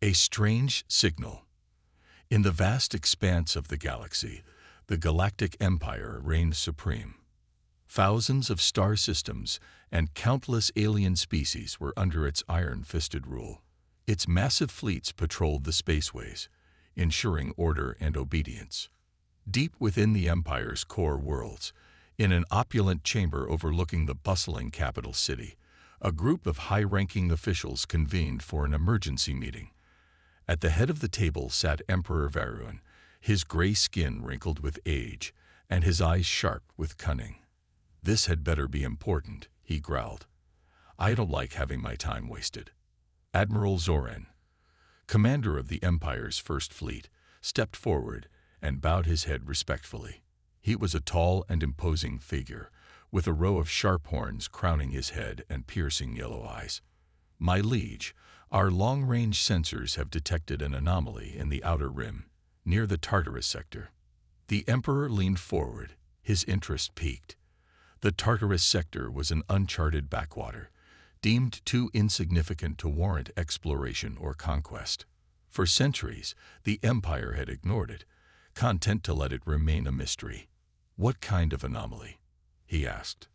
A strange signal. In the vast expanse of the galaxy, the Galactic Empire reigned supreme. Thousands of star systems and countless alien species were under its iron-fisted rule. Its massive fleets patrolled the spaceways, ensuring order and obedience. Deep within the Empire's core worlds, in an opulent chamber overlooking the bustling capital city, a group of high-ranking officials convened for an emergency meeting. At the head of the table sat Emperor Varun, his gray skin wrinkled with age and his eyes sharp with cunning. "This had better be important," he growled. "I don't like having my time wasted." Admiral Zoran, commander of the Empire's First Fleet, stepped forward and bowed his head respectfully. He was a tall and imposing figure, with a row of sharp horns crowning his head and piercing yellow eyes. "My liege, our long-range sensors have detected an anomaly in the outer rim, near the Tartarus sector." The Emperor leaned forward, his interest piqued. The Tartarus sector was an uncharted backwater, deemed too insignificant to warrant exploration or conquest. For centuries, the Empire had ignored it, content to let it remain a mystery. "What kind of anomaly?" he asked.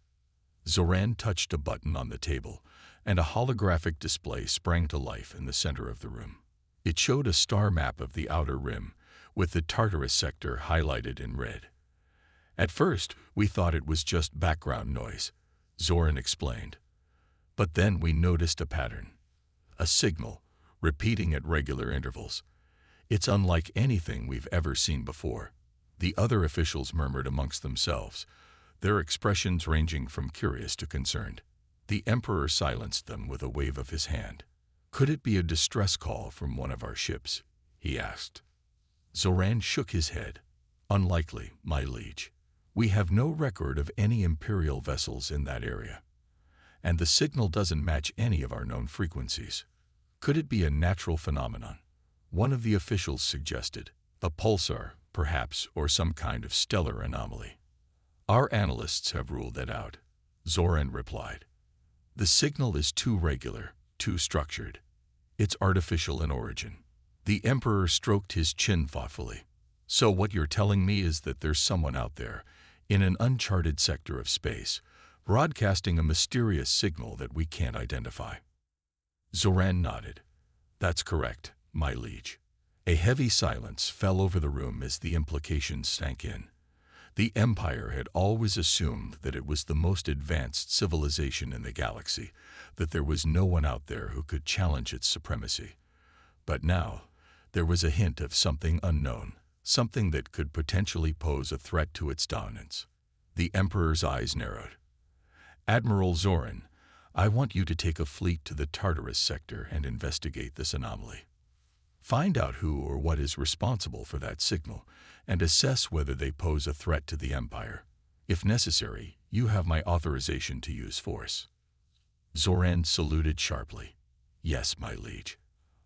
Zoran touched a button on the table, and a holographic display sprang to life in the center of the room. It showed a star map of the outer rim, with the Tartarus sector highlighted in red. "At first, we thought it was just background noise," Zoran explained. "But then we noticed a pattern. A signal, repeating at regular intervals. It's unlike anything we've ever seen before." The other officials murmured amongst themselves, their expressions ranging from curious to concerned. The Emperor silenced them with a wave of his hand. "Could it be a distress call from one of our ships?" he asked. Zoran shook his head. "Unlikely, my liege. We have no record of any Imperial vessels in that area. And the signal doesn't match any of our known frequencies." "Could it be a natural phenomenon?" one of the officials suggested. "A pulsar, perhaps, or some kind of stellar anomaly." "Our analysts have ruled that out," Zoran replied. "The signal is too regular, too structured. It's artificial in origin." The Emperor stroked his chin thoughtfully. "So what you're telling me is that there's someone out there, in an uncharted sector of space, broadcasting a mysterious signal that we can't identify." Zoran nodded. "That's correct, my liege." A heavy silence fell over the room as the implications sank in. The Empire had always assumed that it was the most advanced civilization in the galaxy, that there was no one out there who could challenge its supremacy. But now, there was a hint of something unknown, something that could potentially pose a threat to its dominance. The Emperor's eyes narrowed. "Admiral Zoran, I want you to take a fleet to the Tartarus sector and investigate this anomaly. Find out who or what is responsible for that signal, and assess whether they pose a threat to the Empire. If necessary, you have my authorization to use force." Zoran saluted sharply. "Yes, my liege.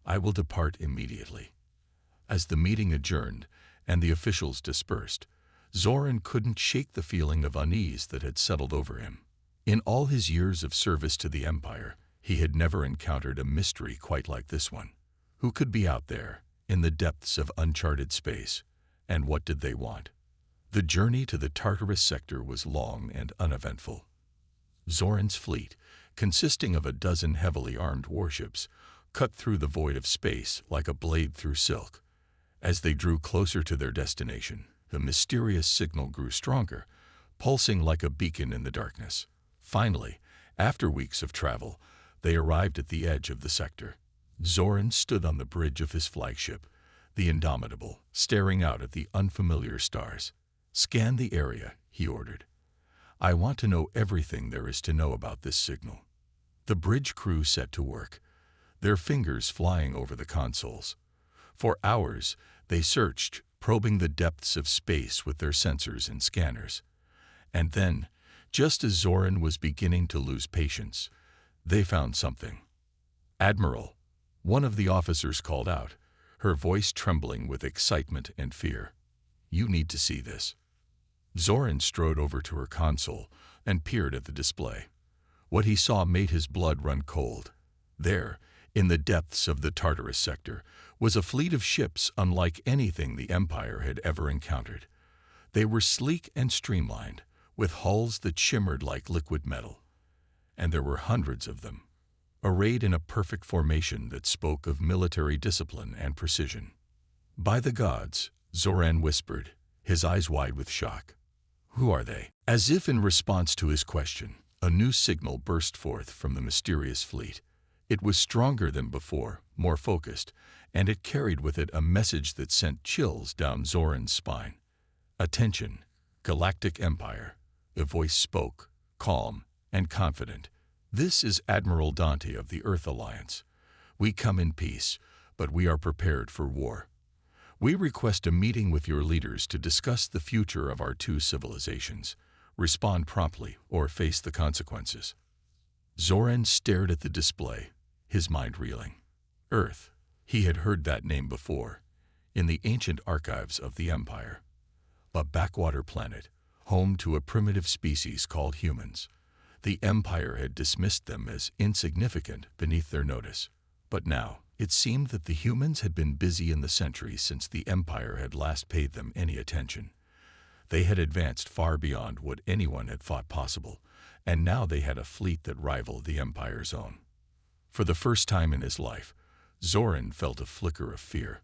I will depart immediately." As the meeting adjourned and the officials dispersed, Zoran couldn't shake the feeling of unease that had settled over him. In all his years of service to the Empire, he had never encountered a mystery quite like this one. Who could be out there, in the depths of uncharted space, and what did they want? The journey to the Tartarus sector was long and uneventful. Zoran's fleet, consisting of a dozen heavily armed warships, cut through the void of space like a blade through silk. As they drew closer to their destination, the mysterious signal grew stronger, pulsing like a beacon in the darkness. Finally, after weeks of travel, they arrived at the edge of the sector. Zoran stood on the bridge of his flagship, the Indomitable, staring out at the unfamiliar stars. "Scan the area," he ordered. "I want to know everything there is to know about this signal." The bridge crew set to work, their fingers flying over the consoles. For hours, they searched, probing the depths of space with their sensors and scanners. And then, just as Zoran was beginning to lose patience, they found something. "Admiral," one of the officers called out, her voice trembling with excitement and fear. "You need to see this." Zoran strode over to her console and peered at the display. What he saw made his blood run cold. There, In the depths of the Tartarus sector was a fleet of ships unlike anything the Empire had ever encountered. They were sleek and streamlined, with hulls that shimmered like liquid metal. And there were hundreds of them, arrayed in a perfect formation that spoke of military discipline and precision. "By the gods," Zoran whispered, his eyes wide with shock. "Who are they?" As if in response to his question, a new signal burst forth from the mysterious fleet. It was stronger than before, more focused, and it carried with it a message that sent chills down Zoran's spine. "Attention, Galactic Empire," the voice spoke, calm and confident. "This is Admiral Dante of the Earth Alliance. We come in peace, but we are prepared for war. We request a meeting with your leaders to discuss the future of our two civilizations. Respond promptly or face the consequences." Zoran stared at the display, his mind reeling. Earth. He had heard that name before, in the ancient archives of the Empire. A backwater planet, home to a primitive species called humans. The Empire had dismissed them as insignificant beneath their notice. But now, it seemed that the humans had been busy in the centuries since the Empire had last paid them any attention. They had advanced far beyond what anyone had thought possible, and now they had a fleet that rivaled the Empire's own. For the first time in his life, Zoran felt a flicker of fear.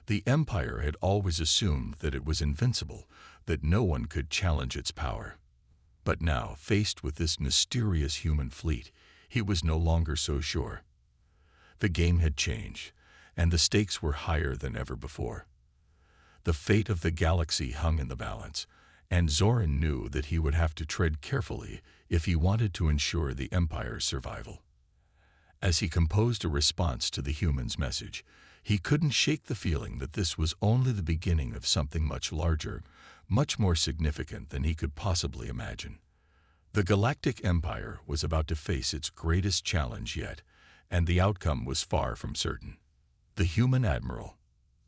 The Empire had always assumed that it was invincible, that no one could challenge its power. But now, faced with this mysterious human fleet, he was no longer so sure. The game had changed, and the stakes were higher than ever before. The fate of the galaxy hung in the balance, and Zoran knew that he would have to tread carefully if he wanted to ensure the Empire's survival. As he composed a response to the human's message, he couldn't shake the feeling that this was only the beginning of something much larger, much more significant than he could possibly imagine. The Galactic Empire was about to face its greatest challenge yet, and the outcome was far from certain. The human admiral.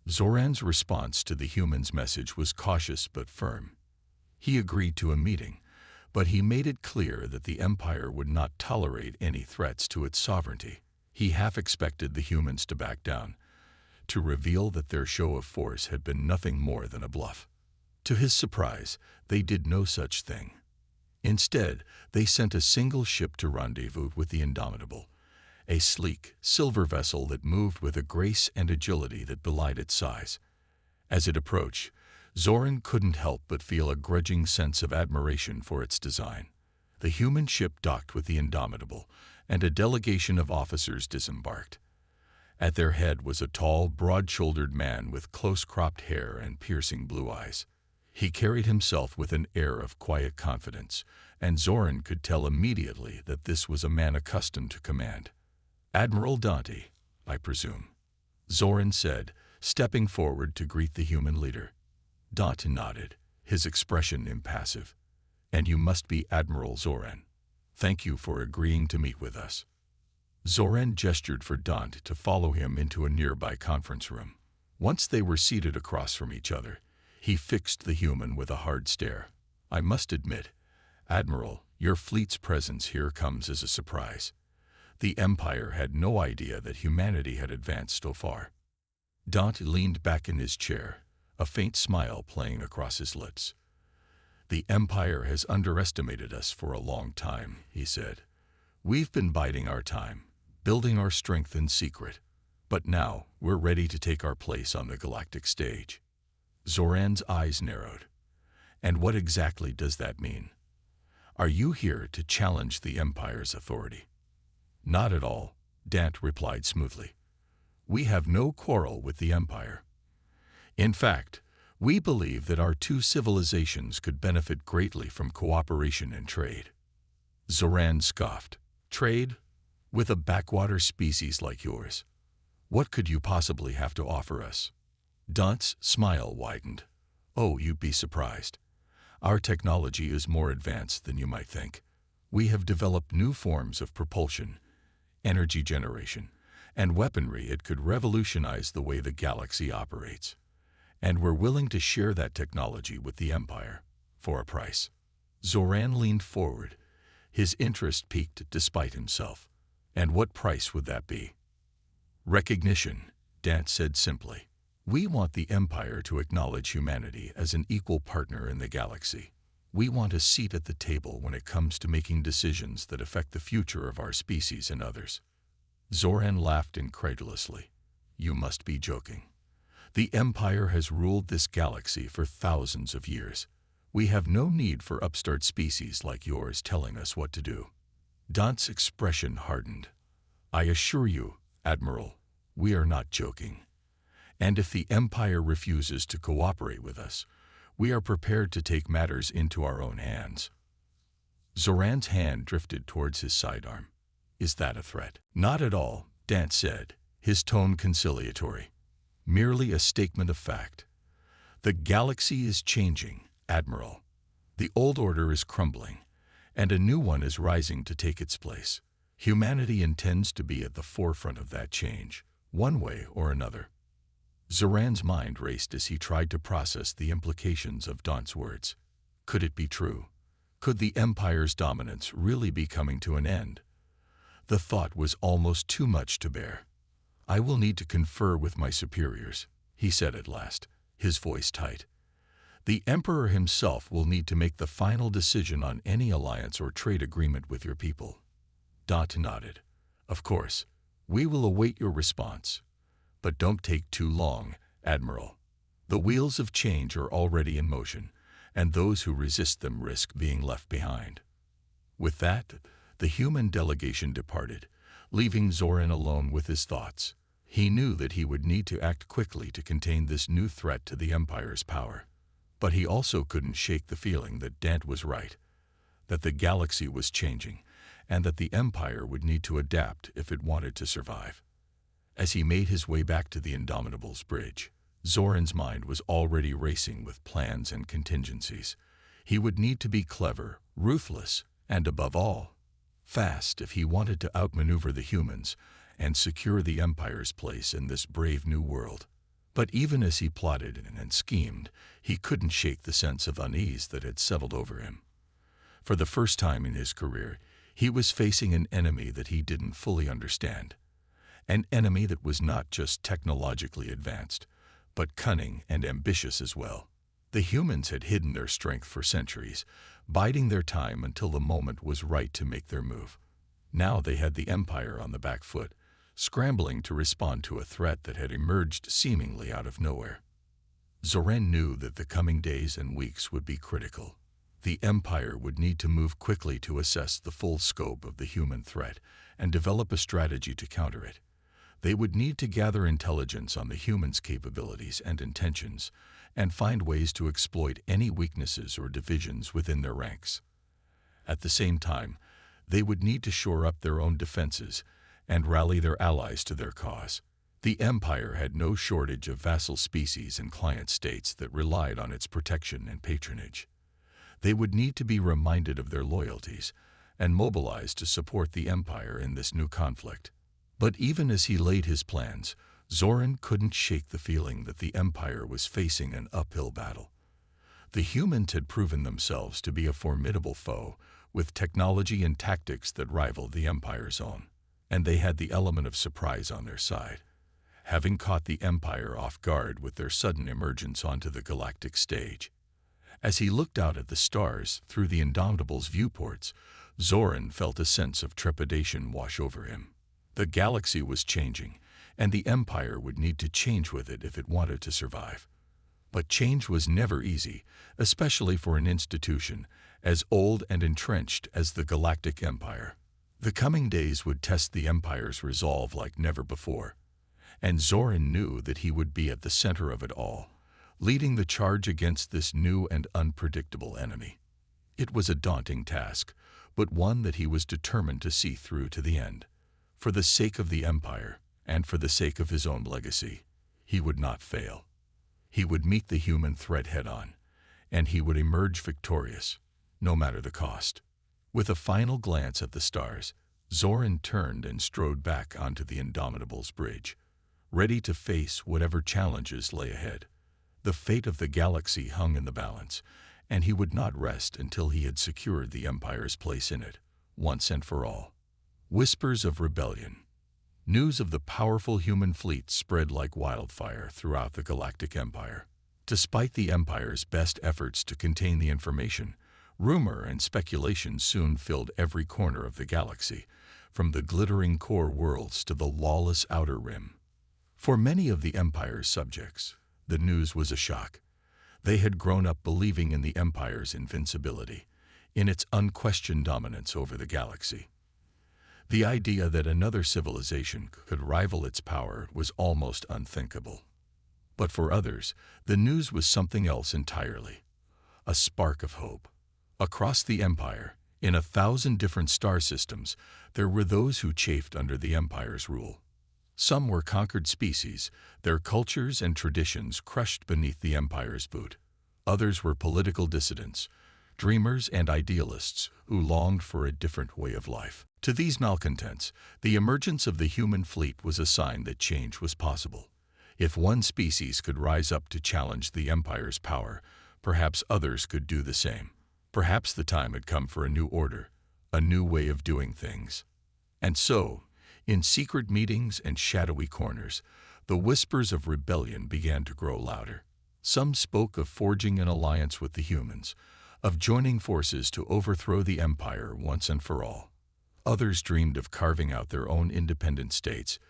Zoran's response to the human's message was cautious but firm. He agreed to a meeting, but he made it clear that the Empire would not tolerate any threats to its sovereignty. He half expected the humans to back down, to reveal that their show of force had been nothing more than a bluff. To his surprise, they did no such thing. Instead, they sent a single ship to rendezvous with the Indomitable, a sleek, silver vessel that moved with a grace and agility that belied its size. As it approached, Zoran couldn't help but feel a grudging sense of admiration for its design. The human ship docked with the Indomitable, and a delegation of officers disembarked. At their head was a tall, broad-shouldered man with close-cropped hair and piercing blue eyes. He carried himself with an air of quiet confidence, and Zoran could tell immediately that this was a man accustomed to command. "Admiral Dante, I presume," Zoran said, stepping forward to greet the human leader. Dante nodded, his expression impassive. "And you must be Admiral Zoran. Thank you for agreeing to meet with us." Zoran gestured for Dante to follow him into a nearby conference room. Once they were seated across from each other, he fixed the human with a hard stare. "I must admit, Admiral, your fleet's presence here comes as a surprise. The Empire had no idea that humanity had advanced so far." Dante leaned back in his chair, a faint smile playing across his lips. "The Empire has underestimated us for a long time," he said. "We've been biding our time, building our strength in secret. But now we're ready to take our place on the galactic stage." Zoran's eyes narrowed. "And what exactly does that mean? Are you here to challenge the Empire's authority?" "Not at all," Dante replied smoothly. "We have no quarrel with the Empire. In fact, we believe that our two civilizations could benefit greatly from cooperation and trade." Zoran scoffed. "Trade? With a backwater species like yours? What could you possibly have to offer us?" Dante's smile widened. "Oh, you'd be surprised. Our technology is more advanced than you might think. We have developed new forms of propulsion, energy generation, and weaponry that could revolutionize the way the galaxy operates. And we're willing to share that technology with the Empire, for a price." Zoran leaned forward, his interest piqued despite himself. "And what price would that be?" Recognition, Dant said simply. We want the Empire to acknowledge humanity as an equal partner in the galaxy. We want a seat at the table when it comes to making decisions that affect the future of our species and others. Zoran laughed incredulously. You must be joking. The Empire has ruled this galaxy for thousands of years. We have no need for upstart species like yours telling us what to do. Dant's expression hardened. I assure you, Admiral, we are not joking. And if the Empire refuses to cooperate with us, we are prepared to take matters into our own hands. Zoran's hand drifted towards his sidearm. Is that a threat? Not at all, Dant said, his tone conciliatory. Merely a statement of fact. The galaxy is changing, Admiral. The old order is crumbling, and a new one is rising to take its place. Humanity intends to be at the forefront of that change, one way or another. Zoran's mind raced as he tried to process the implications of Dant's words. Could it be true? Could the Empire's dominance really be coming to an end? The thought was almost too much to bear. I will need to confer with my superiors, he said at last, his voice tight. The Emperor himself will need to make the final decision on any alliance or trade agreement with your people. Dant nodded. Of course, we will await your response. But don't take too long, Admiral. The wheels of change are already in motion, and those who resist them risk being left behind. With that, the human delegation departed, leaving Zoran alone with his thoughts. He knew that he would need to act quickly to contain this new threat to the Empire's power. But he also couldn't shake the feeling that Dant was right, that the galaxy was changing, and that the Empire would need to adapt if it wanted to survive. As he made his way back to the Indomitable's bridge, Zoran's mind was already racing with plans and contingencies. He would need to be clever, ruthless, and above all, fast if he wanted to outmaneuver the humans and secure the Empire's place in this brave new world. But even as he plotted and schemed, he couldn't shake the sense of unease that had settled over him. For the first time in his career, he was facing an enemy that he didn't fully understand. An enemy that was not just technologically advanced, but cunning and ambitious as well. The humans had hidden their strength for centuries, biding their time until the moment was right to make their move. Now they had the Empire on the back foot, scrambling to respond to a threat that had emerged seemingly out of nowhere. Zoran knew that the coming days and weeks would be critical. The Empire would need to move quickly to assess the full scope of the human threat and develop a strategy to counter it. They would need to gather intelligence on the humans' capabilities and intentions and find ways to exploit any weaknesses or divisions within their ranks. At the same time, they would need to shore up their own defenses and rally their allies to their cause. The Empire had no shortage of vassal species and client states that relied on its protection and patronage. They would need to be reminded of their loyalties and mobilized to support the Empire in this new conflict. But even as he laid his plans, Zoran couldn't shake the feeling that the Empire was facing an uphill battle. The humans had proven themselves to be a formidable foe, with technology and tactics that rivaled the Empire's own, and they had the element of surprise on their side, having caught the Empire off guard with their sudden emergence onto the galactic stage. As he looked out at the stars through the Indomitable's viewports, Zoran felt a sense of trepidation wash over him. The galaxy was changing, and the Empire would need to change with it if it wanted to survive. But change was never easy, especially for an institution as old and entrenched as the Galactic Empire. The coming days would test the Empire's resolve like never before, and Zoran knew that he would be at the center of it all, leading the charge against this new and unpredictable enemy. It was a daunting task, but one that he was determined to see through to the end. For the sake of the Empire, and for the sake of his own legacy, he would not fail. He would meet the human threat head-on, and he would emerge victorious, no matter the cost. With a final glance at the stars, Zoran turned and strode back onto the Indomitable's bridge, ready to face whatever challenges lay ahead. The fate of the galaxy hung in the balance, and he would not rest until he had secured the Empire's place in it, once and for all. Whispers of rebellion, News of the powerful human fleet spread like wildfire throughout the Galactic Empire. Despite the Empire's best efforts to contain the information, rumor and speculation soon filled every corner of the galaxy, from the glittering core worlds to the lawless outer rim. For many of the Empire's subjects, the news was a shock. They had grown up believing in the Empire's invincibility, in its unquestioned dominance over the galaxy. The idea that another civilization could rival its power was almost unthinkable. But for others, the news was something else entirely. A spark of hope. Across the Empire, in 1,000 different star systems, there were those who chafed under the Empire's rule. Some were conquered species, their cultures and traditions crushed beneath the Empire's boot. Others were political dissidents, dreamers and idealists who longed for a different way of life. To these malcontents, the emergence of the human fleet was a sign that change was possible. If one species could rise up to challenge the Empire's power, perhaps others could do the same. Perhaps the time had come for a new order, a new way of doing things. And so, in secret meetings and shadowy corners, the whispers of rebellion began to grow louder. Some spoke of forging an alliance with the humans, of joining forces to overthrow the Empire once and for all. Others dreamed of carving out their own independent states,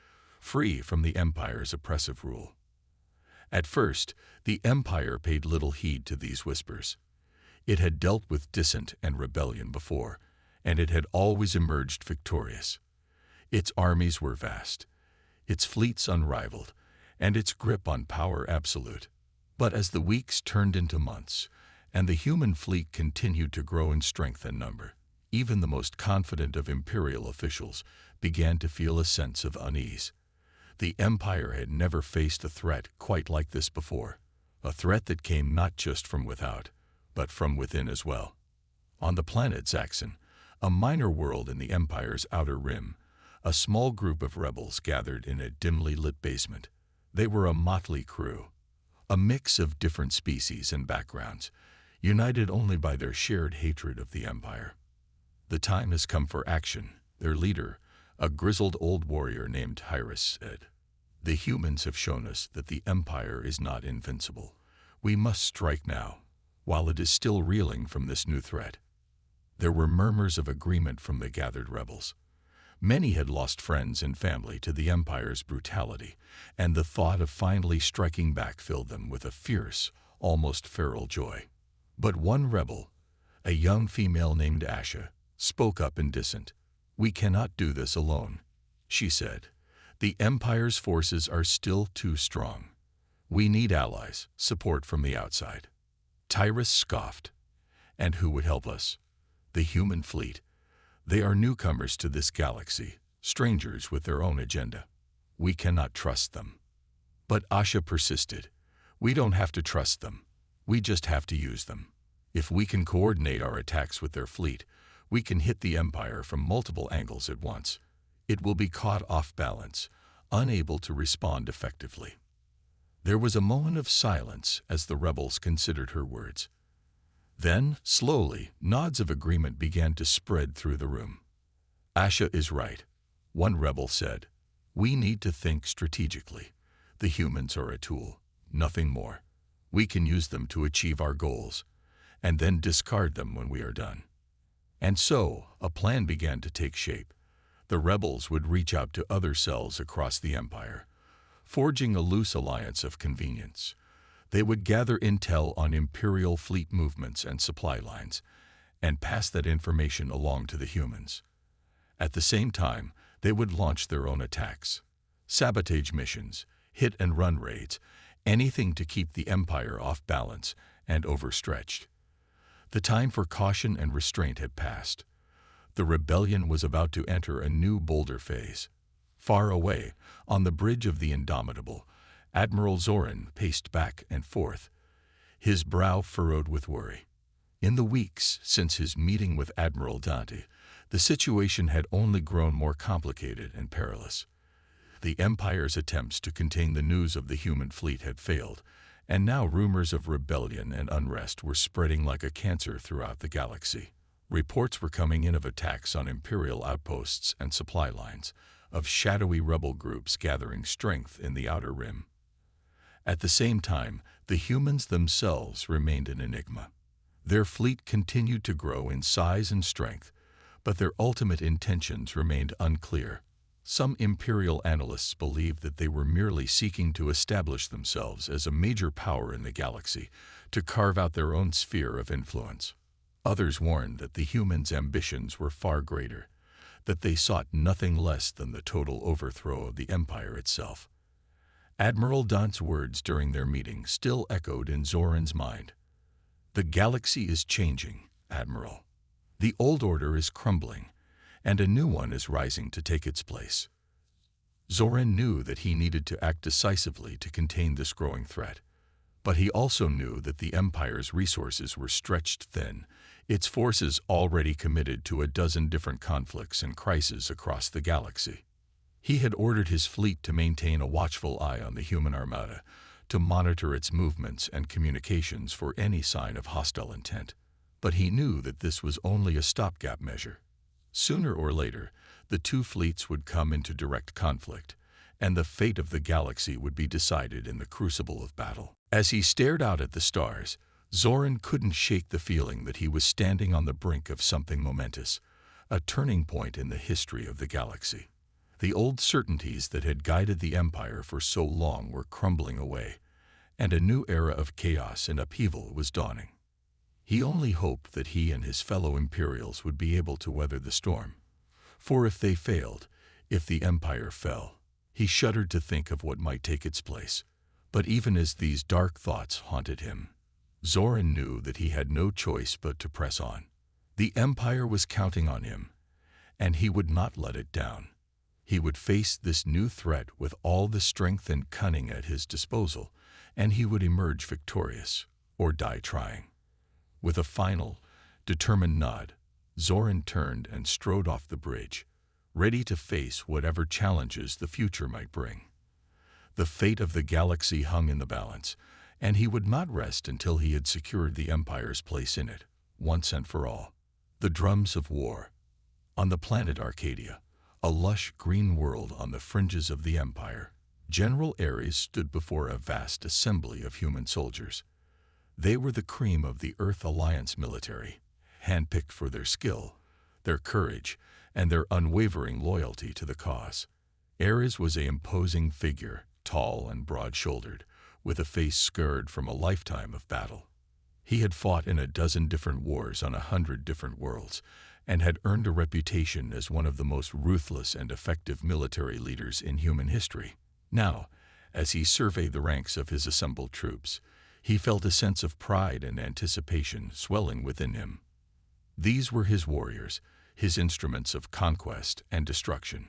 free from the Empire's oppressive rule. At first, the Empire paid little heed to these whispers. It had dealt with dissent and rebellion before, and it had always emerged victorious. Its armies were vast, its fleets unrivaled, and its grip on power absolute. But as the weeks turned into months, and the human fleet continued to grow in strength and number, even the most confident of imperial officials began to feel a sense of unease. The Empire had never faced a threat quite like this before, a threat that came not just from without, but from within as well. On the planet Zaxxon, a minor world in the Empire's outer rim, a small group of rebels gathered in a dimly lit basement. They were a motley crew, a mix of different species and backgrounds, united only by their shared hatred of the Empire. "The time has come for action," their leader, a grizzled old warrior named Tyrus, said. "The humans have shown us that the Empire is not invincible. We must strike now, while it is still reeling from this new threat." There were murmurs of agreement from the gathered rebels. Many had lost friends and family to the Empire's brutality, and the thought of finally striking back filled them with a fierce, almost feral joy. But one rebel, a young female named Asha, spoke up in dissent. "We cannot do this alone," she said. "The Empire's forces are still too strong. We need allies, support from the outside." Tyrus scoffed. "And who would help us?" "The human fleet. They are newcomers to this galaxy, strangers with their own agenda. We cannot trust them." But Asha persisted. "We don't have to trust them. We just have to use them. If we can coordinate our attacks with their fleet, we can hit the Empire from multiple angles at once. It will be caught off balance, unable to respond effectively." There was a moment of silence as the rebels considered her words. Then, slowly, nods of agreement began to spread through the room. "Asha is right," one rebel said. "We need to think strategically. The humans are a tool, nothing more. We can use them to achieve our goals, and then discard them when we are done." And so, a plan began to take shape. The rebels would reach out to other cells across the Empire, forging a loose alliance of convenience. They would gather intel on Imperial fleet movements and supply lines, and pass that information along to the humans. At the same time, they would launch their own attacks, sabotage missions, hit-and-run raids, anything to keep the Empire off balance and overstretched. The time for caution and restraint had passed. The rebellion was about to enter a new, bolder phase. Far away, on the bridge of the Indomitable, Admiral Zoran paced back and forth, his brow furrowed with worry. In the weeks since his meeting with Admiral Dante, the situation had only grown more complicated and perilous. The Empire's attempts to contain the news of the human fleet had failed, and now rumors of rebellion and unrest were spreading like a cancer throughout the galaxy. Reports were coming in of attacks on Imperial outposts and supply lines, of shadowy rebel groups gathering strength in the outer rim. At the same time, the humans themselves remained an enigma. Their fleet continued to grow in size and strength, but their ultimate intentions remained unclear. Some Imperial analysts believed that they were merely seeking to establish themselves as a major power in the galaxy, to carve out their own sphere of influence. Others warned that the humans' ambitions were far greater, that they sought nothing less than the total overthrow of the Empire itself. Admiral Dant's words during their meeting still echoed in Zoran's mind. "The galaxy is changing, Admiral. The old order is crumbling, and a new one is rising to take its place." Zoran knew that he needed to act decisively to contain this growing threat, but he also knew that the Empire's resources were stretched thin, its forces already committed to a dozen different conflicts and crises across the galaxy. He had ordered his fleet to maintain a watchful eye on the human armada, to monitor its movements and communications for any sign of hostile intent. But he knew that this was only a stopgap measure. Sooner or later, the two fleets would come into direct conflict, and the fate of the galaxy would be decided in the crucible of battle. As he stared out at the stars, Zoran couldn't shake the feeling that he was standing on the brink of something momentous, a turning point in the history of the galaxy. The old certainties that had guided the Empire for so long were crumbling away, and a new era of chaos and upheaval was dawning. He only hoped that he and his fellow Imperials would be able to weather the storm. For if they failed, if the Empire fell, he shuddered to think of what might take its place. But even as these dark thoughts haunted him, Zoran knew that he had no choice but to press on. The Empire was counting on him, and he would not let it down. He would face this new threat with all the strength and cunning at his disposal, and he would emerge victorious, or die trying. With a final, determined nod, Zoran turned and strode off the bridge, ready to face whatever challenges the future might bring. The fate of the galaxy hung in the balance, and he would not rest until he had secured the Empire's place in it, once and for all. The drums of war. On the planet Arcadia, a lush green world on the fringes of the Empire, General Ares stood before a vast assembly of human soldiers. They were the cream of the Earth Alliance military, handpicked for their skill, their courage, and their unwavering loyalty to the cause. Ares was an imposing figure, tall and broad-shouldered, with a face scarred from a lifetime of battle. He had fought in a dozen different wars on 100 different worlds, and had earned a reputation as one of the most ruthless and effective military leaders in human history. Now, as he surveyed the ranks of his assembled troops, he felt a sense of pride and anticipation swelling within him. These were his warriors, his instruments of conquest and destruction.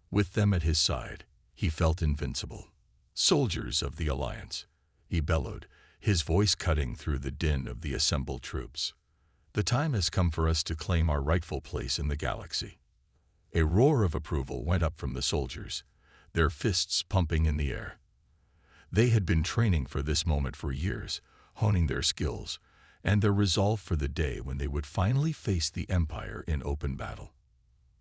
With them at his side, he felt invincible. "Soldiers of the Alliance," he bellowed, his voice cutting through the din of the assembled troops. "The time has come for us to claim our rightful place in the galaxy." A roar of approval went up from the soldiers, their fists pumping in the air. They had been training for this moment for years, honing their skills, and their resolve for the day when they would finally face the Empire in open battle.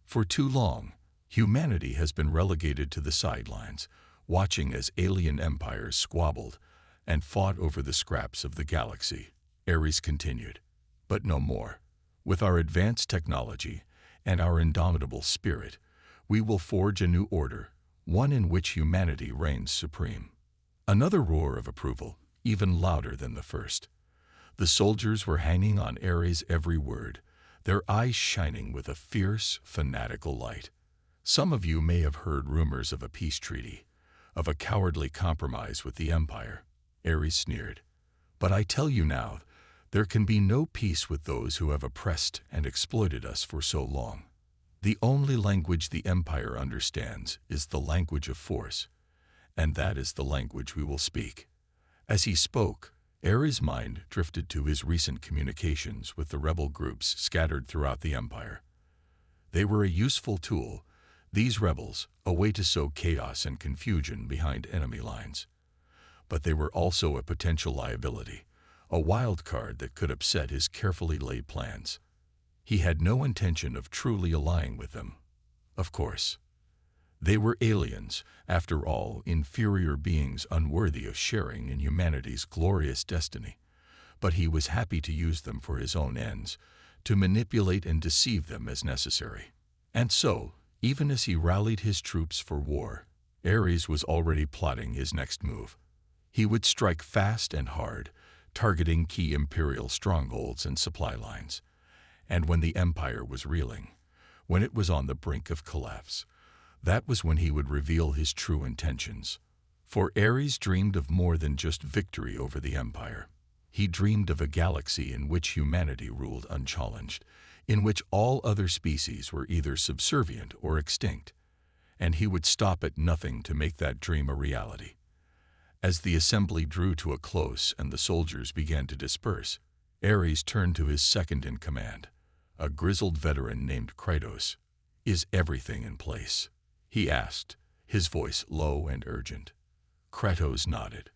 For too long, humanity has been relegated to the sidelines, watching as alien empires squabbled and fought over the scraps of the galaxy, Ares continued. But no more. With our advanced technology and our indomitable spirit, we will forge a new order, one in which humanity reigns supreme. Another roar of approval, even louder than the first. The soldiers were hanging on Ares' every word, their eyes shining with a fierce, fanatical light. Some of you may have heard rumors of a peace treaty, of a cowardly compromise with the Empire, Ares sneered. But I tell you now, there can be no peace with those who have oppressed and exploited us for so long. The only language the Empire understands is the language of force, and that is the language we will speak. As he spoke, Ares' mind drifted to his recent communications with the rebel groups scattered throughout the Empire. They were a useful tool, these rebels, a way to sow chaos and confusion behind enemy lines. But they were also a potential liability, a wild card that could upset his carefully laid plans. He had no intention of truly allying with them. Of course. They were aliens, after all, inferior beings unworthy of sharing in humanity's glorious destiny. But he was happy to use them for his own ends, to manipulate and deceive them as necessary. And so, even as he rallied his troops for war, Ares was already plotting his next move. He would strike fast and hard, targeting key imperial strongholds and supply lines. And when the empire was reeling, when it was on the brink of collapse, that was when he would reveal his true intentions. For Ares dreamed of more than just victory over the empire. He dreamed of a galaxy in which humanity ruled unchallenged, in which all other species were either subservient or extinct. And he would stop at nothing to make that dream a reality. As the assembly drew to a close and the soldiers began to disperse, Ares turned to his second-in-command, a grizzled veteran named Kratos. "Is everything in place?" he asked, his voice low and urgent. Kratos nodded.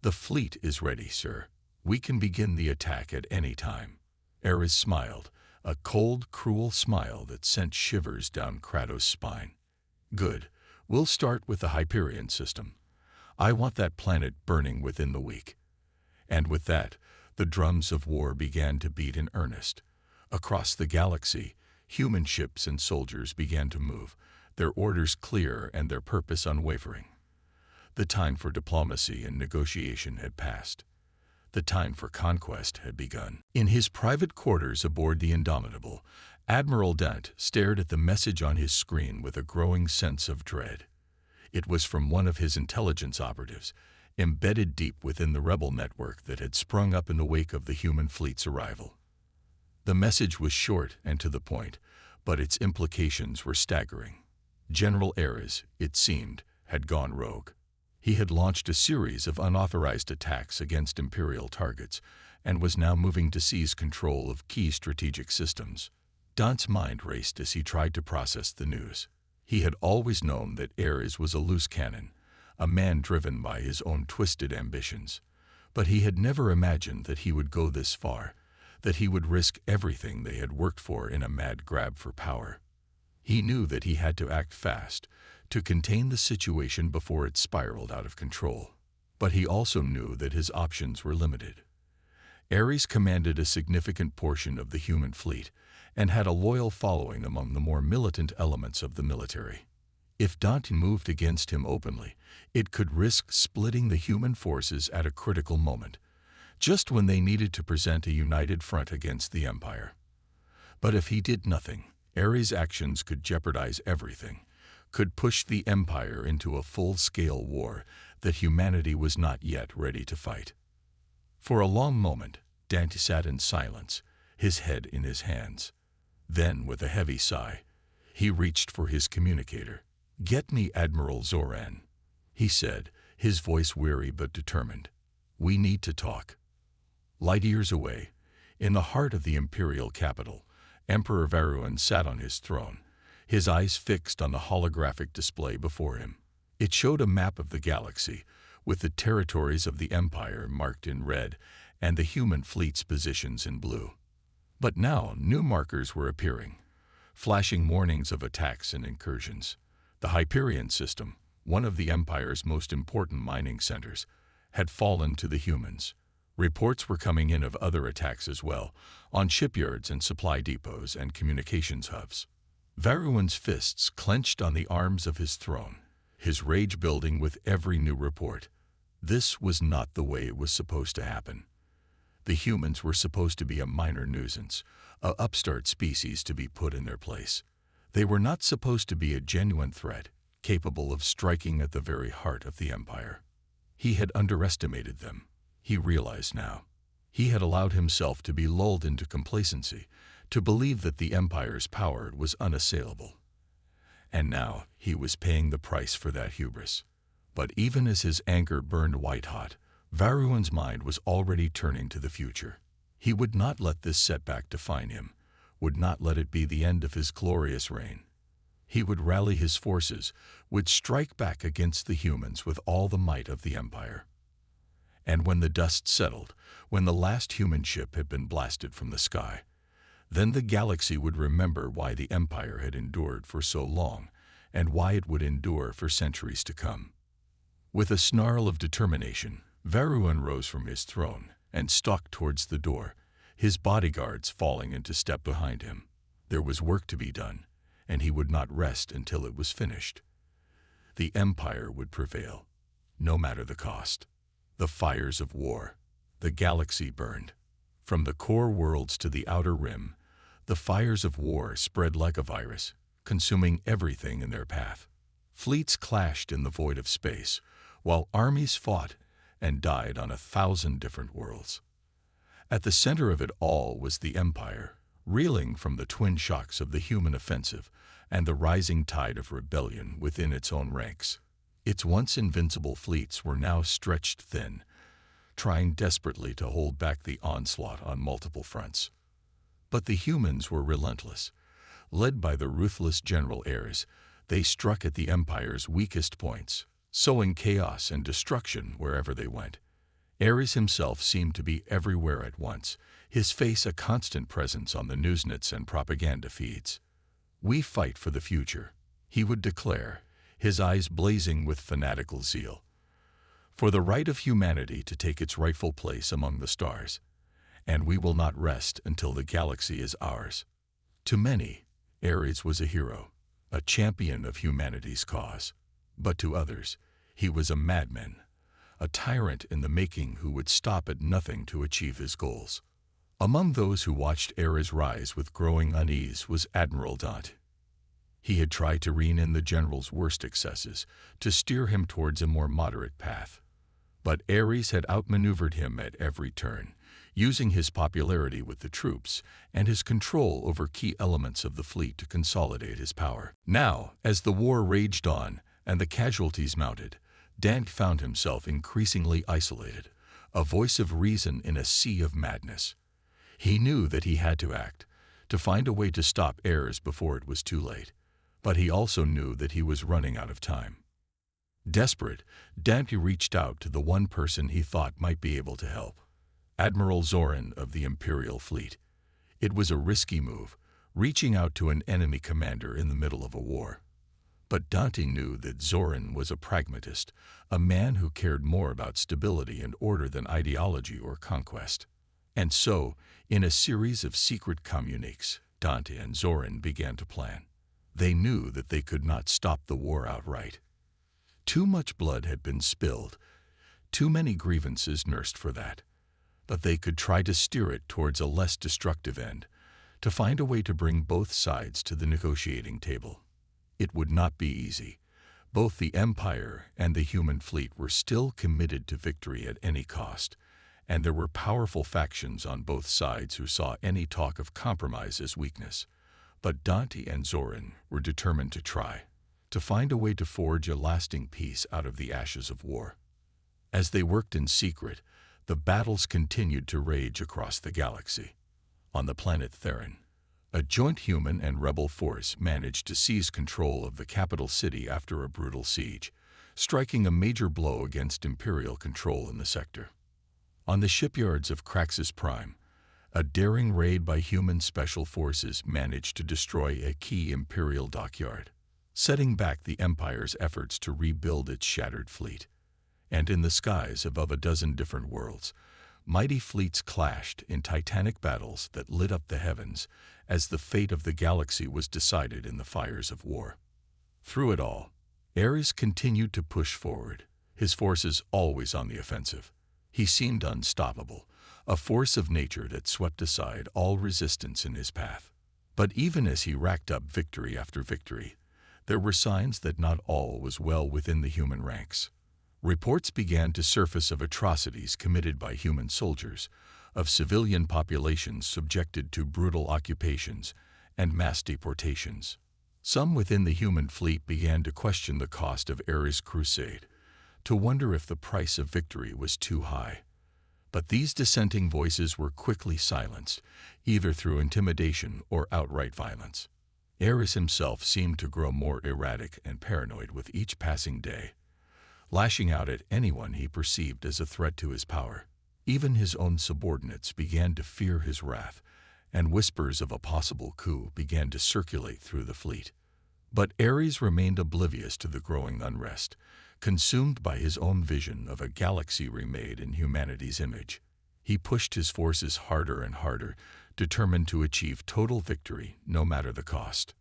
"The fleet is ready, sir. We can begin the attack at any time." Ares smiled, a cold, cruel smile that sent shivers down Kratos' spine. "Good. We'll start with the Hyperion system. I want that planet burning within the week." And with that, the drums of war began to beat in earnest. Across the galaxy, human ships and soldiers began to move, their orders clear and their purpose unwavering. The time for diplomacy and negotiation had passed. The time for conquest had begun. In his private quarters aboard the Indomitable, Admiral Dant stared at the message on his screen with a growing sense of dread. It was from one of his intelligence operatives, embedded deep within the rebel network that had sprung up in the wake of the human fleet's arrival. The message was short and to the point, but its implications were staggering. General Ares, it seemed, had gone rogue. He had launched a series of unauthorized attacks against Imperial targets and was now moving to seize control of key strategic systems. Dant's mind raced as he tried to process the news. He had always known that Ares was a loose cannon, a man driven by his own twisted ambitions. But he had never imagined that he would go this far, that he would risk everything they had worked for in a mad grab for power. He knew that he had to act fast, to contain the situation before it spiraled out of control. But he also knew that his options were limited. Ares commanded a significant portion of the human fleet and had a loyal following among the more militant elements of the military. If Dant moved against him openly, it could risk splitting the human forces at a critical moment, just when they needed to present a united front against the Empire. But if he did nothing, Ares' actions could jeopardize everything, could push the Empire into a full-scale war that humanity was not yet ready to fight. For a long moment, Dant sat in silence, his head in his hands. Then, with a heavy sigh, he reached for his communicator. "Get me Admiral Zoran," he said, his voice weary but determined. "We need to talk." Light years away, in the heart of the imperial capital, Emperor Varun sat on his throne, his eyes fixed on the holographic display before him. It showed a map of the galaxy, with the territories of the Empire marked in red and the human fleet's positions in blue. But now new markers were appearing, flashing warnings of attacks and incursions. The Hyperion system, one of the Empire's most important mining centers, had fallen to the humans. Reports were coming in of other attacks as well, on shipyards and supply depots and communications hubs. Varun's fists clenched on the arms of his throne, his rage building with every new report. This was not the way it was supposed to happen. The humans were supposed to be a minor nuisance, an upstart species to be put in their place. They were not supposed to be a genuine threat, capable of striking at the very heart of the Empire. He had underestimated them. He realized now. He had allowed himself to be lulled into complacency, to believe that the Empire's power was unassailable. And now he was paying the price for that hubris. But even as his anger burned white-hot, Varun's mind was already turning to the future. He would not let this setback define him, would not let it be the end of his glorious reign. He would rally his forces, would strike back against the humans with all the might of the Empire. And when the dust settled, when the last human ship had been blasted from the sky, then the galaxy would remember why the Empire had endured for so long and why it would endure for centuries to come. With a snarl of determination, Varun rose from his throne and stalked towards the door, his bodyguards falling into step behind him. There was work to be done, and he would not rest until it was finished. The Empire would prevail, no matter the cost. The fires of war. The galaxy burned. From the core worlds to the outer rim, the fires of war spread like a virus, consuming everything in their path. Fleets clashed in the void of space, while armies fought and died on 1,000 different worlds. At the center of it all was the Empire, reeling from the twin shocks of the human offensive and the rising tide of rebellion within its own ranks. Its once invincible fleets were now stretched thin, trying desperately to hold back the onslaught on multiple fronts. But the humans were relentless. Led by the ruthless General Ares, they struck at the Empire's weakest points, sowing chaos and destruction wherever they went. Ares himself seemed to be everywhere at once, his face a constant presence on the newsnets and propaganda feeds. "We fight for the future," he would declare, his eyes blazing with fanatical zeal. "For the right of humanity to take its rightful place among the stars. And we will not rest until the galaxy is ours." To many, Ares was a hero, a champion of humanity's cause. But to others, he was a madman, a tyrant in the making who would stop at nothing to achieve his goals. Among those who watched Ares rise with growing unease was Admiral Dante. He had tried to rein in the general's worst excesses, to steer him towards a more moderate path. But Ares had outmaneuvered him at every turn, using his popularity with the troops and his control over key elements of the fleet to consolidate his power. Now, as the war raged on and the casualties mounted, Dante found himself increasingly isolated, a voice of reason in a sea of madness. He knew that he had to act, to find a way to stop Ares before it was too late, but he also knew that he was running out of time. Desperate, Dante reached out to the one person he thought might be able to help. Admiral Zoran of the Imperial Fleet. It was a risky move, reaching out to an enemy commander in the middle of a war. But Dante knew that Zoran was a pragmatist, a man who cared more about stability and order than ideology or conquest. And so, in a series of secret communiques, Dante and Zoran began to plan. They knew that they could not stop the war outright. Too much blood had been spilled, too many grievances nursed for that. But they could try to steer it towards a less destructive end, to find a way to bring both sides to the negotiating table. It would not be easy. Both the Empire and the human fleet were still committed to victory at any cost, and there were powerful factions on both sides who saw any talk of compromise as weakness. But Dante and Zoran were determined to try, to find a way to forge a lasting peace out of the ashes of war. As they worked in secret, the battles continued to rage across the galaxy. On the planet Theron, a joint human and rebel force managed to seize control of the capital city after a brutal siege, striking a major blow against Imperial control in the sector. On the shipyards of Craxus Prime, a daring raid by human special forces managed to destroy a key Imperial dockyard, setting back the Empire's efforts to rebuild its shattered fleet. And in the skies above a dozen different worlds, mighty fleets clashed in titanic battles that lit up the heavens as the fate of the galaxy was decided in the fires of war. Through it all, Ares continued to push forward, his forces always on the offensive. He seemed unstoppable, a force of nature that swept aside all resistance in his path. But even as he racked up victory after victory, there were signs that not all was well within the human ranks. Reports began to surface of atrocities committed by human soldiers, of civilian populations subjected to brutal occupations and mass deportations. Some within the human fleet began to question the cost of Ares' crusade, to wonder if the price of victory was too high. But these dissenting voices were quickly silenced, either through intimidation or outright violence. Ares himself seemed to grow more erratic and paranoid with each passing day, lashing out at anyone he perceived as a threat to his power. Even his own subordinates began to fear his wrath, and whispers of a possible coup began to circulate through the fleet. But Ares remained oblivious to the growing unrest, consumed by his own vision of a galaxy remade in humanity's image. He pushed his forces harder and harder, determined to achieve total victory no matter the cost.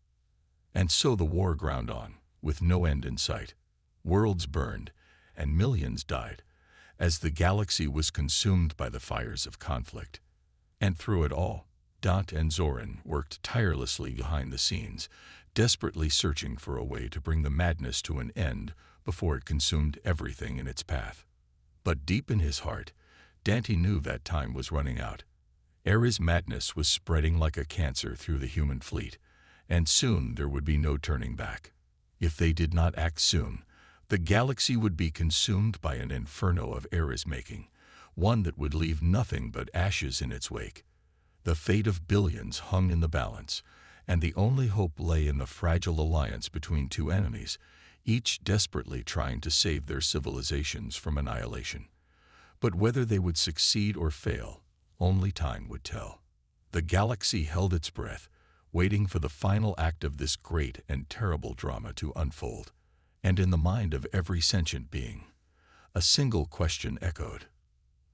And so the war ground on, with no end in sight. Worlds burned, and millions died, as the galaxy was consumed by the fires of conflict. And through it all, Dante and Zoran worked tirelessly behind the scenes, desperately searching for a way to bring the madness to an end before it consumed everything in its path. But deep in his heart, Dante knew that time was running out. Ares' madness was spreading like a cancer through the human fleet, and soon there would be no turning back. If they did not act soon, the galaxy would be consumed by an inferno of Ares' making, one that would leave nothing but ashes in its wake. The fate of billions hung in the balance, and the only hope lay in the fragile alliance between two enemies, each desperately trying to save their civilizations from annihilation. But whether they would succeed or fail, only time would tell. The galaxy held its breath, waiting for the final act of this great and terrible drama to unfold. And in the mind of every sentient being, a single question echoed.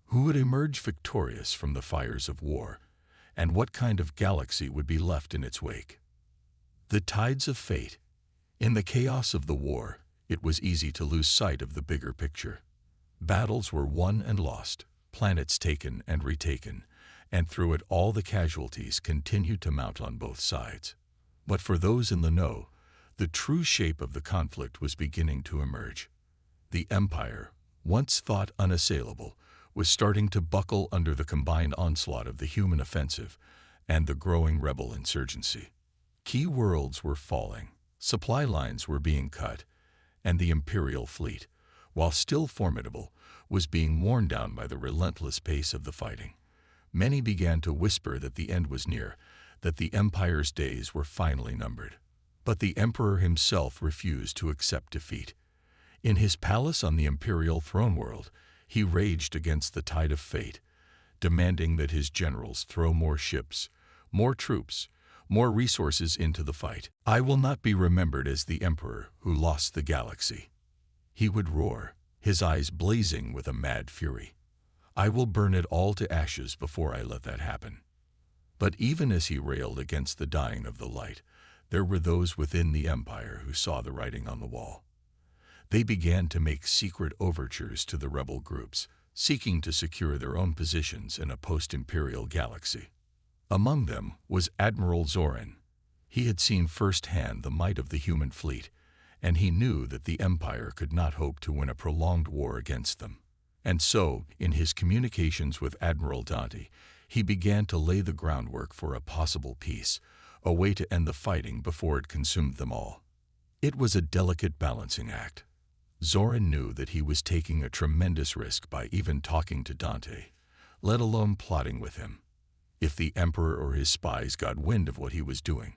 Who would emerge victorious from the fires of war, and what kind of galaxy would be left in its wake? The tides of fate. In the chaos of the war, it was easy to lose sight of the bigger picture. Battles were won and lost, planets taken and retaken, and through it all the casualties continued to mount on both sides. But for those in the know, the true shape of the conflict was beginning to emerge. The Empire, once thought unassailable, was starting to buckle under the combined onslaught of the human offensive and the growing rebel insurgency. Key worlds were falling, supply lines were being cut, and the Imperial fleet, while still formidable, was being worn down by the relentless pace of the fighting. Many began to whisper that the end was near, that the Empire's days were finally numbered. But the Emperor himself refused to accept defeat. In his palace on the Imperial throne world, he raged against the tide of fate, demanding that his generals throw more ships, more troops, more resources into the fight. I will not be remembered as the Emperor who lost the galaxy, he would roar, his eyes blazing with a mad fury. I will burn it all to ashes before I let that happen. But even as he railed against the dying of the light, there were those within the Empire who saw the writing on the wall. They began to make secret overtures to the rebel groups, seeking to secure their own positions in a post-imperial galaxy. Among them was Admiral Zoran. He had seen firsthand the might of the human fleet, and he knew that the Empire could not hope to win a prolonged war against them. And so, in his communications with Admiral Dante, he began to lay the groundwork for a possible peace, a way to end the fighting before it consumed them all. It was a delicate balancing act. Zoran knew that he was taking a tremendous risk by even talking to Dante, let alone plotting with him. If the Emperor or his spies got wind of what he was doing,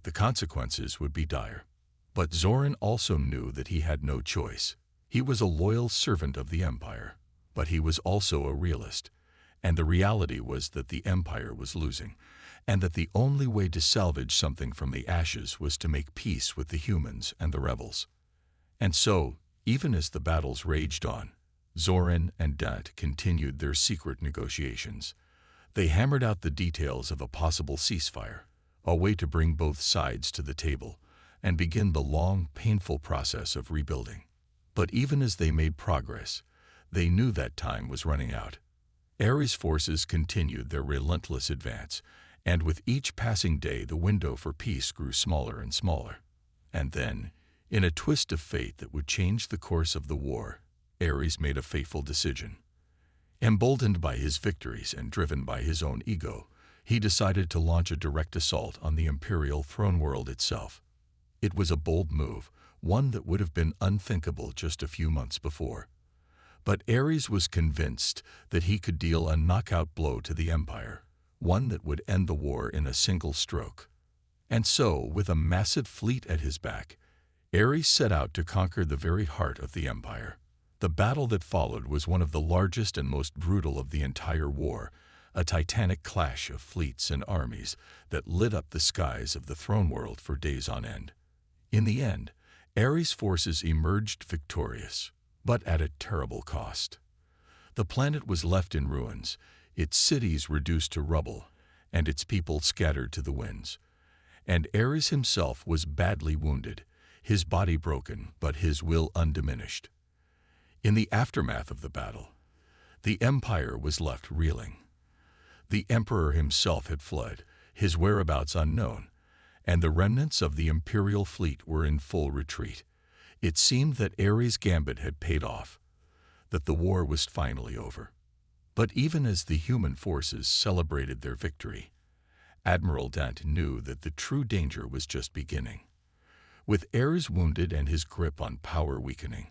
the consequences would be dire. But Zoran also knew that he had no choice. He was a loyal servant of the Empire, but he was also a realist, and the reality was that the Empire was losing, and that the only way to salvage something from the ashes was to make peace with the humans and the rebels. And so, even as the battles raged on, Zoran and Dante continued their secret negotiations. They hammered out the details of a possible ceasefire, a way to bring both sides to the table, and begin the long, painful process of rebuilding. But even as they made progress, they knew that time was running out. Ares' forces continued their relentless advance, and with each passing day the window for peace grew smaller and smaller. And then, in a twist of fate that would change the course of the war, Ares made a fateful decision. Emboldened by his victories and driven by his own ego, he decided to launch a direct assault on the Imperial throne world itself. It was a bold move, one that would have been unthinkable just a few months before. But Ares was convinced that he could deal a knockout blow to the Empire, one that would end the war in a single stroke. And so, with a massive fleet at his back, Ares set out to conquer the very heart of the Empire. The battle that followed was one of the largest and most brutal of the entire war, a titanic clash of fleets and armies that lit up the skies of the throne world for days on end. In the end, Ares' forces emerged victorious, but at a terrible cost. The planet was left in ruins, its cities reduced to rubble, and its people scattered to the winds. And Ares himself was badly wounded, his body broken, but his will undiminished. In the aftermath of the battle, the Empire was left reeling. The Emperor himself had fled, his whereabouts unknown, and the remnants of the Imperial fleet were in full retreat. It seemed that Ares' gambit had paid off, that the war was finally over. But even as the human forces celebrated their victory, Admiral Dant knew that the true danger was just beginning. With Ares wounded and his grip on power weakening,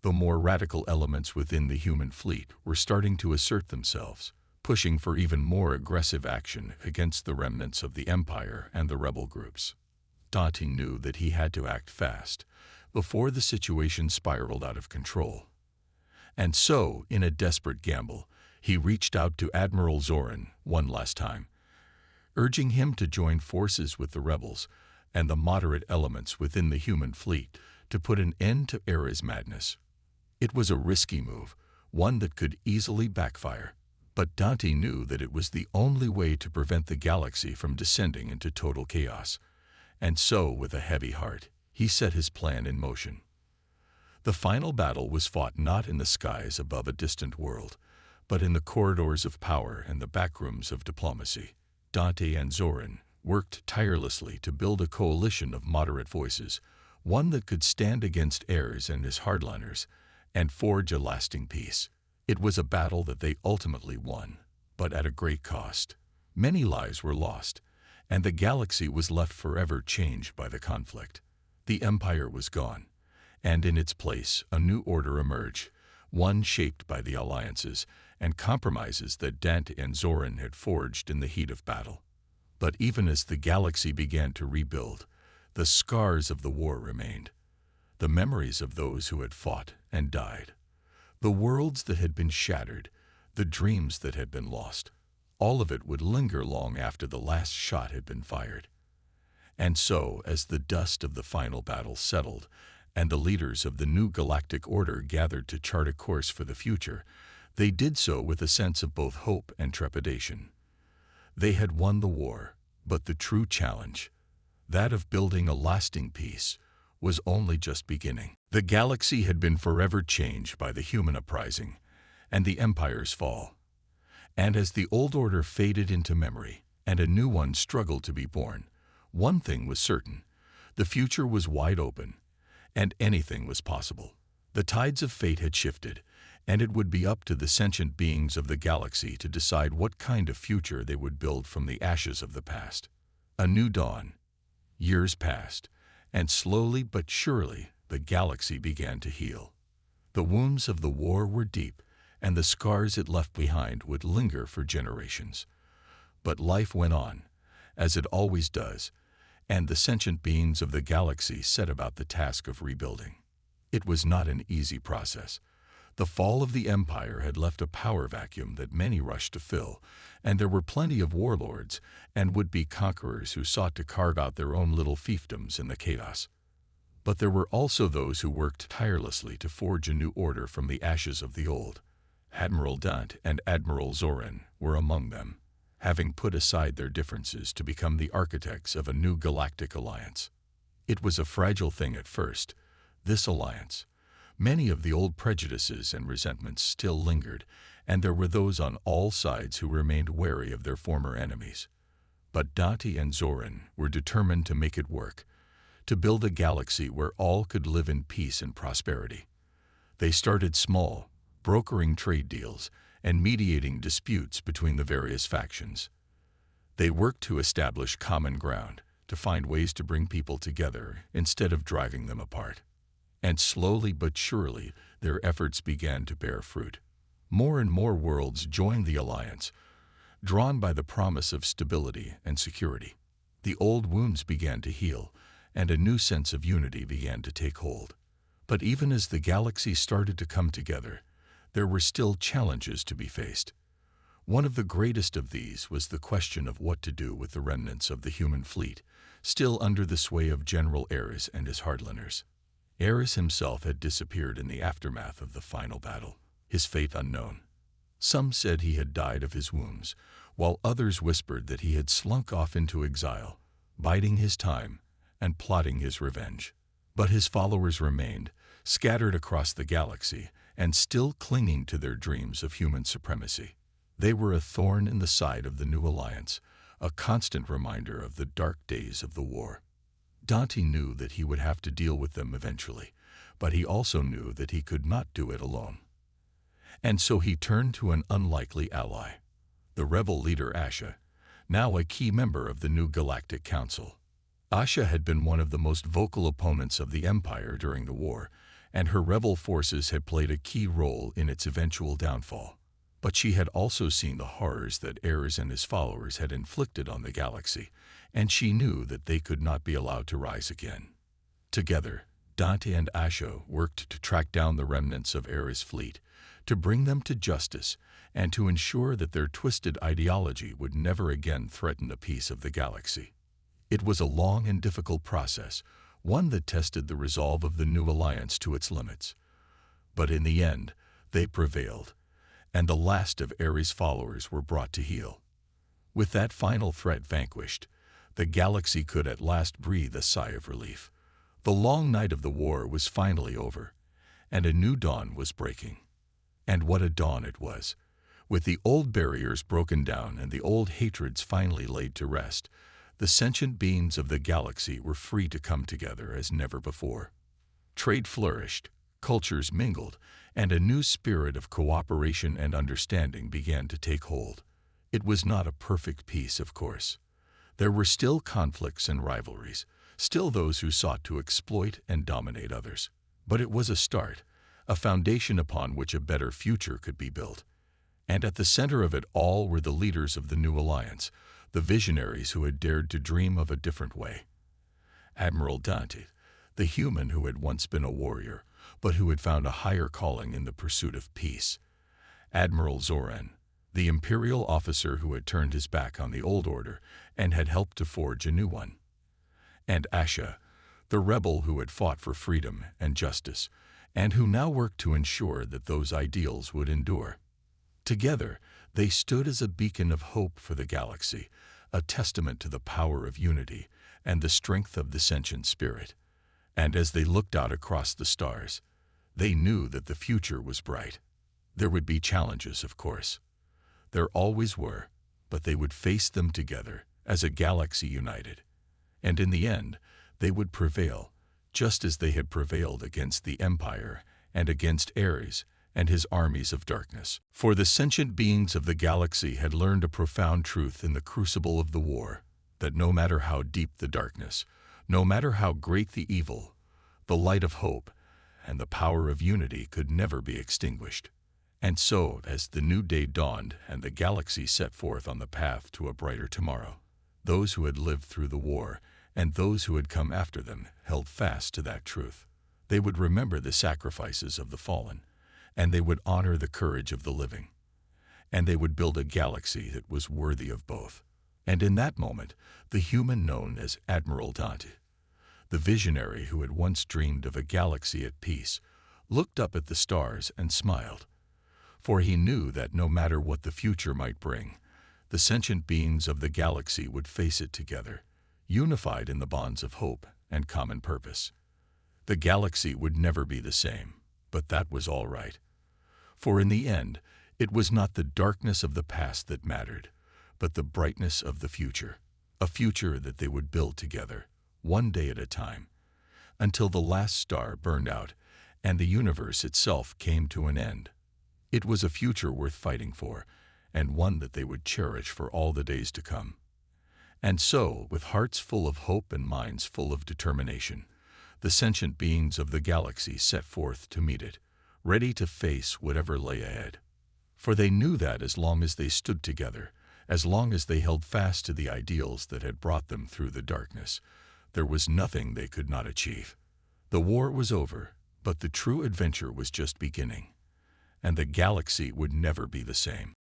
the more radical elements within the human fleet were starting to assert themselves, pushing for even more aggressive action against the remnants of the Empire and the rebel groups. Dante knew that he had to act fast before the situation spiraled out of control. And so, in a desperate gamble, he reached out to Admiral Zoran one last time, urging him to join forces with the rebels and the moderate elements within the human fleet to put an end to Ares' madness. It was a risky move, one that could easily backfire, but Dante knew that it was the only way to prevent the galaxy from descending into total chaos. And so, with a heavy heart, he set his plan in motion. The final battle was fought not in the skies above a distant world, but in the corridors of power and the backrooms of diplomacy. Dante and Zoran worked tirelessly to build a coalition of moderate voices, one that could stand against Ares and his hardliners, and forge a lasting peace. It was a battle that they ultimately won, but at a great cost. Many lives were lost, and the galaxy was left forever changed by the conflict. The Empire was gone, and in its place a new order emerged, one shaped by the alliances and compromises that Dante and Zoran had forged in the heat of battle. But even as the galaxy began to rebuild, the scars of the war remained, the memories of those who had fought and died, the worlds that had been shattered, the dreams that had been lost. All of it would linger long after the last shot had been fired. And so, as the dust of the final battle settled, and the leaders of the new galactic order gathered to chart a course for the future, they did so with a sense of both hope and trepidation. They had won the war, but the true challenge, that of building a lasting peace, was only just beginning. The galaxy had been forever changed by the human uprising and the Empire's fall. And as the old order faded into memory and a new one struggled to be born, one thing was certain: the future was wide open, and anything was possible. The tides of fate had shifted, and it would be up to the sentient beings of the galaxy to decide what kind of future they would build from the ashes of the past. A new dawn. Years passed, and slowly but surely the galaxy began to heal. The wounds of the war were deep, and the scars it left behind would linger for generations. But life went on, as it always does, and the sentient beings of the galaxy set about the task of rebuilding. It was not an easy process. The fall of the Empire had left a power vacuum that many rushed to fill, and there were plenty of warlords and would-be conquerors who sought to carve out their own little fiefdoms in the chaos. But there were also those who worked tirelessly to forge a new order from the ashes of the old. Admiral Dante and Admiral Zoran were among them, having put aside their differences to become the architects of a new galactic alliance. It was a fragile thing at first, this alliance. Many of the old prejudices and resentments still lingered, and there were those on all sides who remained wary of their former enemies. But Dante and Zoran were determined to make it work, to build a galaxy where all could live in peace and prosperity. They started small, brokering trade deals and mediating disputes between the various factions. They worked to establish common ground, to find ways to bring people together instead of driving them apart. And slowly but surely, their efforts began to bear fruit. More and more worlds joined the alliance, drawn by the promise of stability and security. The old wounds began to heal, and a new sense of unity began to take hold. But even as the galaxy started to come together, there were still challenges to be faced. One of the greatest of these was the question of what to do with the remnants of the human fleet, still under the sway of General Ares and his hardliners. Ares himself had disappeared in the aftermath of the final battle, his fate unknown. Some said he had died of his wounds, while others whispered that he had slunk off into exile, biding his time and plotting his revenge. But his followers remained, scattered across the galaxy, and still clinging to their dreams of human supremacy. They were a thorn in the side of the new alliance, a constant reminder of the dark days of the war. Dante knew that he would have to deal with them eventually, but he also knew that he could not do it alone. And so he turned to an unlikely ally, the rebel leader Asha, now a key member of the new Galactic Council. Asha had been one of the most vocal opponents of the Empire during the war, and her rebel forces had played a key role in its eventual downfall. But she had also seen the horrors that Ares and his followers had inflicted on the galaxy, and she knew that they could not be allowed to rise again. Together, Dante and Asha worked to track down the remnants of Ares' fleet, to bring them to justice, and to ensure that their twisted ideology would never again threaten the peace of the galaxy. It was a long and difficult process, one that tested the resolve of the new alliance to its limits. But in the end, they prevailed, and the last of Ares' followers were brought to heel. With that final threat vanquished, the galaxy could at last breathe a sigh of relief. The long night of the war was finally over, and a new dawn was breaking. And what a dawn it was! With the old barriers broken down and the old hatreds finally laid to rest, the sentient beings of the galaxy were free to come together as never before. Trade flourished, cultures mingled, and a new spirit of cooperation and understanding began to take hold. It was not a perfect peace, of course. There were still conflicts and rivalries, still those who sought to exploit and dominate others. But it was a start, a foundation upon which a better future could be built. And at the center of it all were the leaders of the new alliance, the visionaries who had dared to dream of a different way. Admiral Dante, the human who had once been a warrior, but who had found a higher calling in the pursuit of peace. Admiral Zoran, the imperial officer who had turned his back on the old order and had helped to forge a new one. And Asha, the rebel who had fought for freedom and justice, and who now worked to ensure that those ideals would endure. Together, they stood as a beacon of hope for the galaxy, a testament to the power of unity and the strength of the sentient spirit. And as they looked out across the stars, they knew that the future was bright. There would be challenges, of course. There always were, but they would face them together as a galaxy united. And in the end, they would prevail, just as they had prevailed against the Empire and against Ares and his armies of darkness. For the sentient beings of the galaxy had learned a profound truth in the crucible of the war, that no matter how deep the darkness, no matter how great the evil, the light of hope and the power of unity could never be extinguished. And so, as the new day dawned and the galaxy set forth on the path to a brighter tomorrow, those who had lived through the war and those who had come after them held fast to that truth. They would remember the sacrifices of the fallen, and they would honor the courage of the living. And they would build a galaxy that was worthy of both. And in that moment, the human known as Admiral Dante, the visionary who had once dreamed of a galaxy at peace, looked up at the stars and smiled. For he knew that no matter what the future might bring, the sentient beings of the galaxy would face it together, unified in the bonds of hope and common purpose. The galaxy would never be the same, but that was all right. For in the end, it was not the darkness of the past that mattered, but the brightness of the future, a future that they would build together, one day at a time, until the last star burned out and the universe itself came to an end. It was a future worth fighting for, and one that they would cherish for all the days to come. And so, with hearts full of hope and minds full of determination, the sentient beings of the galaxy set forth to meet it, ready to face whatever lay ahead. For they knew that as long as they stood together, as long as they held fast to the ideals that had brought them through the darkness, there was nothing they could not achieve. The war was over, but the true adventure was just beginning, and the galaxy would never be the same.